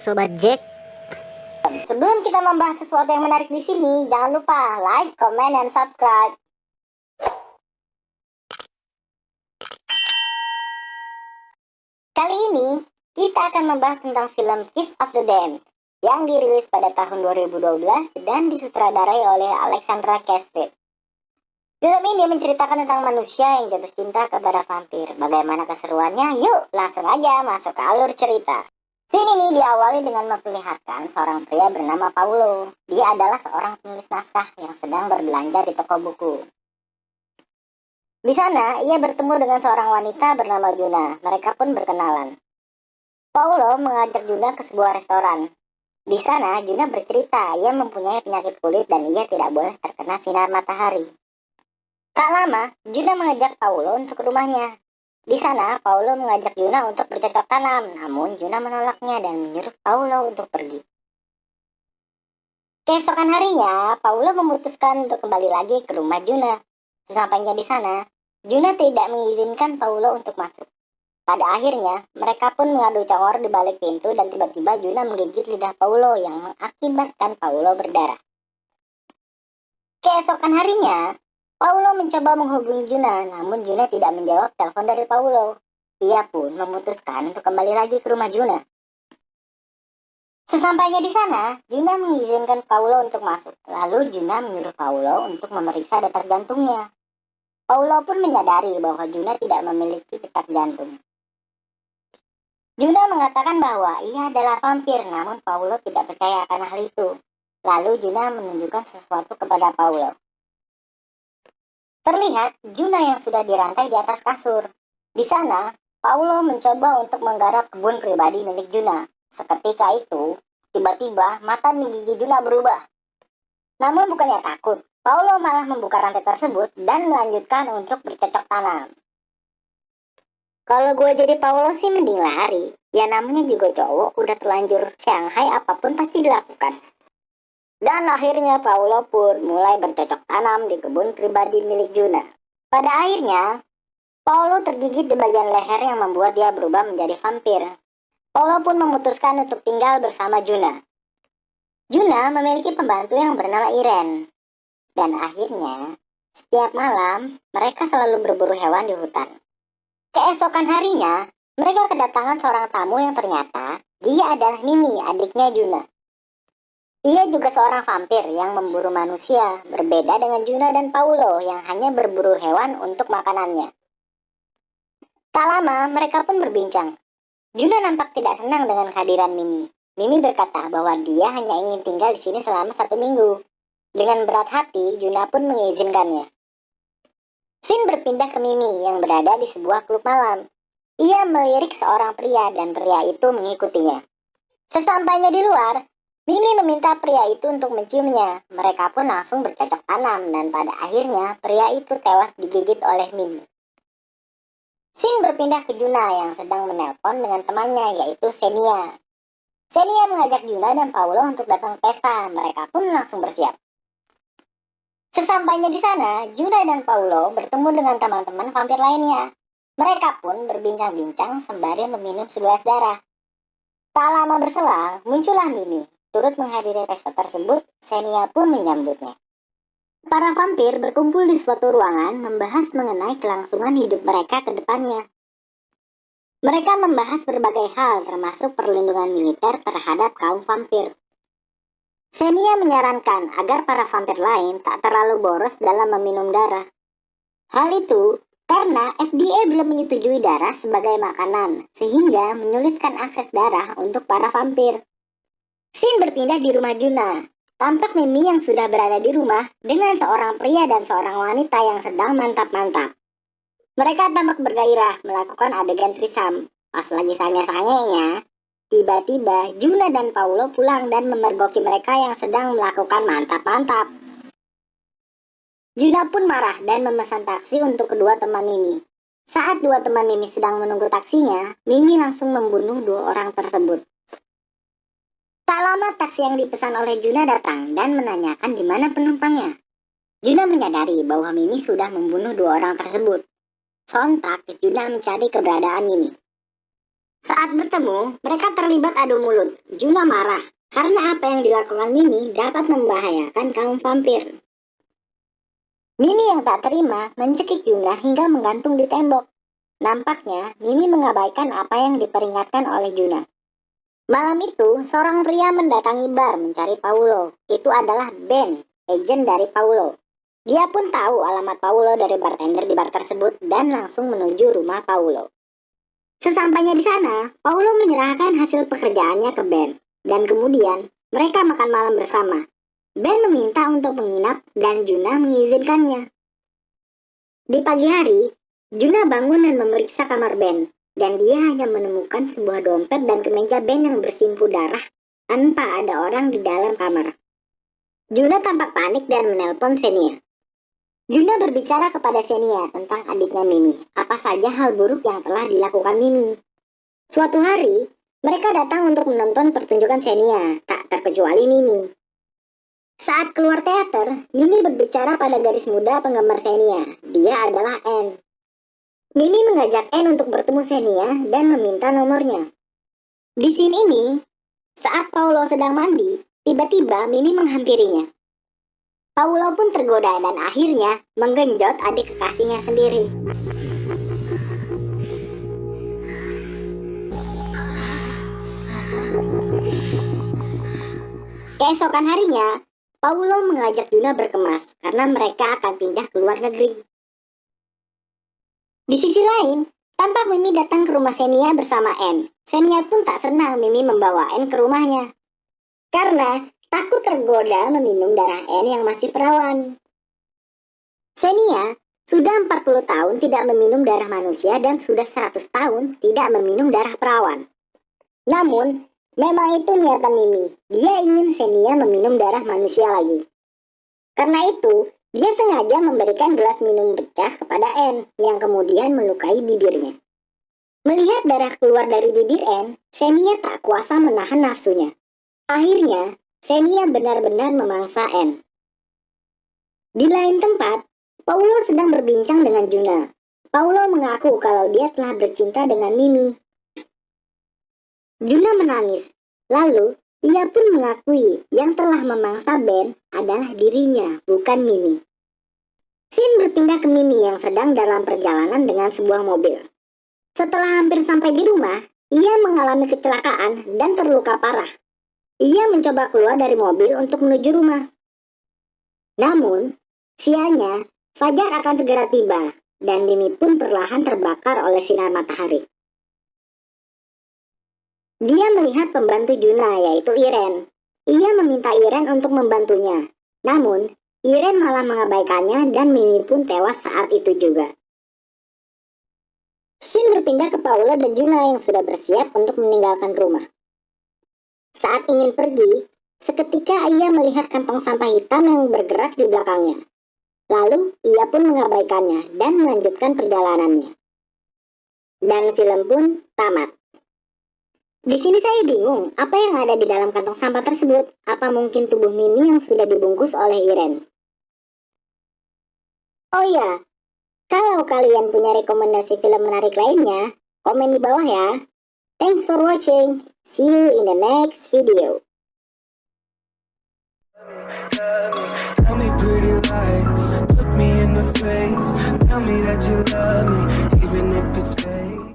Sobat Jack. Sebelum kita membahas sesuatu yang menarik di sini, jangan lupa like, comment, dan subscribe. Kali ini, kita akan membahas tentang film Kiss of the Damned yang dirilis pada tahun 2012 dan disutradarai oleh Alexandra Cassavetes. Film ini menceritakan tentang manusia yang jatuh cinta kepada vampir. Bagaimana keseruannya? Yuk, langsung aja masuk ke alur cerita. Scene ini diawali dengan memperlihatkan seorang pria bernama Paulo. Dia adalah seorang penulis naskah yang sedang berbelanja di toko buku. Di sana, ia bertemu dengan seorang wanita bernama Juna. Mereka pun berkenalan. Paulo mengajak Juna ke sebuah restoran. Di sana, Juna bercerita ia mempunyai penyakit kulit dan ia tidak boleh terkena sinar matahari. Tak lama, Juna mengajak Paulo untuk ke rumahnya. Di sana, Paulo mengajak Juna untuk bercocok tanam, namun Juna menolaknya dan menyuruh Paulo untuk pergi. Keesokan harinya, Paulo memutuskan untuk kembali lagi ke rumah Juna. Sesampainya di sana, Juna tidak mengizinkan Paulo untuk masuk. Pada akhirnya, mereka pun mengadu congor di balik pintu dan tiba-tiba Juna menggigit lidah Paulo yang mengakibatkan Paulo berdarah. Keesokan harinya, Paulo mencoba menghubungi Juna, namun Juna tidak menjawab telepon dari Paulo. Ia pun memutuskan untuk kembali lagi ke rumah Juna. Sesampainya di sana, Juna mengizinkan Paulo untuk masuk. Lalu Juna menyuruh Paulo untuk memeriksa detak jantungnya. Paulo pun menyadari bahwa Juna tidak memiliki detak jantung. Juna mengatakan bahwa ia adalah vampir, namun Paulo tidak percaya akan hal itu. Lalu Juna menunjukkan sesuatu kepada Paulo. Terlihat Juna yang sudah dirantai di atas kasur. Di sana, Paulo mencoba untuk menggarap kebun pribadi milik Juna. Seketika itu, tiba-tiba mata gigi Juna berubah. Namun bukannya takut, Paulo malah membuka rantai tersebut dan melanjutkan untuk bercocok tanam. Kalau gue jadi Paulo sih mending lari. Ya namanya juga cowok, udah telanjur Shanghai apapun pasti dilakukan. Dan akhirnya Paulo pun mulai bercocok tanam di kebun pribadi milik Juna. Pada akhirnya, Paulo tergigit di bagian leher yang membuat dia berubah menjadi vampir. Paulo pun memutuskan untuk tinggal bersama Juna. Juna memiliki pembantu yang bernama Irene. Dan akhirnya, setiap malam mereka selalu berburu hewan di hutan. Keesokan harinya, mereka kedatangan seorang tamu yang ternyata dia adalah Mimi, adiknya Juna. Ia juga seorang vampir yang memburu manusia, berbeda dengan Juna dan Paulo yang hanya berburu hewan untuk makanannya. Tak lama, mereka pun berbincang. Juna nampak tidak senang dengan kehadiran Mimi. Mimi berkata bahwa dia hanya ingin tinggal di sini selama 1 minggu. Dengan berat hati, Juna pun mengizinkannya. Scene berpindah ke Mimi yang berada di sebuah klub malam. Ia melirik seorang pria dan pria itu mengikutinya. Sesampainya di luar, Mimi meminta pria itu untuk menciumnya. Mereka pun langsung bercocok tanam dan pada akhirnya pria itu tewas digigit oleh Mimi. Scene berpindah ke Juna yang sedang menelpon dengan temannya yaitu Xenia. Xenia mengajak Juna dan Paulo untuk datang ke pesta. Mereka pun langsung bersiap. Sesampainya di sana, Juna dan Paulo bertemu dengan teman-teman vampir lainnya. Mereka pun berbincang-bincang sembari meminum segelas darah. Tak lama berselang, muncullah Mimi. Turut menghadiri pesta tersebut, Xenia pun menyambutnya. Para vampir berkumpul di suatu ruangan membahas mengenai kelangsungan hidup mereka ke depannya. Mereka membahas berbagai hal termasuk perlindungan militer terhadap kaum vampir. Xenia menyarankan agar para vampir lain tak terlalu boros dalam meminum darah. Hal itu karena FDA belum menyetujui darah sebagai makanan, sehingga menyulitkan akses darah untuk para vampir. Scene berpindah di rumah Juna. Tampak Mimi yang sudah berada di rumah dengan seorang pria dan seorang wanita yang sedang mantap-mantap. Mereka tampak bergairah melakukan adegan trisam. Pas lagi sange-sangenya, tiba-tiba Juna dan Paulo pulang dan memergoki mereka yang sedang melakukan mantap-mantap. Juna pun marah dan memesan taksi untuk kedua teman Mimi. Saat dua teman Mimi sedang menunggu taksinya, Mimi langsung membunuh 2 orang tersebut. Tak lama taksi yang dipesan oleh Juna datang dan menanyakan di mana penumpangnya. Juna menyadari bahwa Mimi sudah membunuh 2 orang tersebut. Sontak, Juna mencari keberadaan Mimi. Saat bertemu, mereka terlibat adu mulut. Juna marah karena apa yang dilakukan Mimi dapat membahayakan kaum vampir. Mimi yang tak terima mencekik Juna hingga menggantung di tembok. Nampaknya Mimi mengabaikan apa yang diperingatkan oleh Juna. Malam itu, seorang pria mendatangi bar mencari Paulo. Itu adalah Ben, agen dari Paulo. Dia pun tahu alamat Paulo dari bartender di bar tersebut dan langsung menuju rumah Paulo. Sesampainya di sana, Paulo menyerahkan hasil pekerjaannya ke Ben. Dan kemudian, mereka makan malam bersama. Ben meminta untuk menginap dan Juna mengizinkannya. Di pagi hari, Juna bangun dan memeriksa kamar Ben. Dan dia hanya menemukan sebuah dompet dan kemeja Ben yang bersimpu darah tanpa ada orang di dalam kamar. Juna tampak panik dan menelpon Xenia. Juna berbicara kepada Xenia tentang adiknya Mimi, apa saja hal buruk yang telah dilakukan Mimi. Suatu hari, mereka datang untuk menonton pertunjukan Xenia, tak terkecuali Mimi. Saat keluar teater, Mimi berbicara pada gadis muda penggemar Xenia. Dia adalah Anne. Mimi mengajak Anne untuk bertemu Xenia dan meminta nomornya. Di scene ini, saat Paulo sedang mandi, tiba-tiba Mimi menghampirinya. Paulo pun tergoda dan akhirnya menggenjot adik kekasihnya sendiri. Keesokan harinya, Paulo mengajak Juna berkemas karena mereka akan pindah ke luar negeri. Di sisi lain, tampak Mimi datang ke rumah Xenia bersama Anne. Xenia pun tak senang Mimi membawa Anne ke rumahnya. Karena takut tergoda meminum darah Anne yang masih perawan. Xenia sudah 40 tahun tidak meminum darah manusia dan sudah 100 tahun tidak meminum darah perawan. Namun, memang itu niatan Mimi. Dia ingin Xenia meminum darah manusia lagi. Karena itu, dia sengaja memberikan gelas minum pecah kepada Anne yang kemudian melukai bibirnya. Melihat darah keluar dari bibir Anne, Xenia tak kuasa menahan nafsunya. Akhirnya, Xenia benar-benar memangsa Anne. Di lain tempat, Paulo sedang berbincang dengan Juna. Paulo mengaku kalau dia telah bercinta dengan Mimi. Juna menangis. Lalu, ia pun mengakui yang telah memangsa Ben adalah dirinya, bukan Mimi. Scene berpindah ke Mimi yang sedang dalam perjalanan dengan sebuah mobil. Setelah hampir sampai di rumah, ia mengalami kecelakaan dan terluka parah. Ia mencoba keluar dari mobil untuk menuju rumah. Namun, sialnya, fajar akan segera tiba, dan Mimi pun perlahan terbakar oleh sinar matahari. Dia melihat pembantu Juna, yaitu Irene. Ia meminta Irene untuk membantunya. Namun, Irene malah mengabaikannya dan Mimi pun tewas saat itu juga. Scene berpindah ke Paulo dan Juna yang sudah bersiap untuk meninggalkan rumah. Saat ingin pergi, seketika ia melihat kantong sampah hitam yang bergerak di belakangnya. Lalu, ia pun mengabaikannya dan melanjutkan perjalanannya. Dan film pun tamat. Di sini saya bingung, apa yang ada di dalam kantong sampah tersebut? Apa mungkin tubuh Mimi yang sudah dibungkus oleh Irene? Oh ya, kalau kalian punya rekomendasi film menarik lainnya, komen di bawah ya. Thanks for watching. See you in the next video. Tell me pretty lies, look me in the face, tell me that you love me, even if it's fake.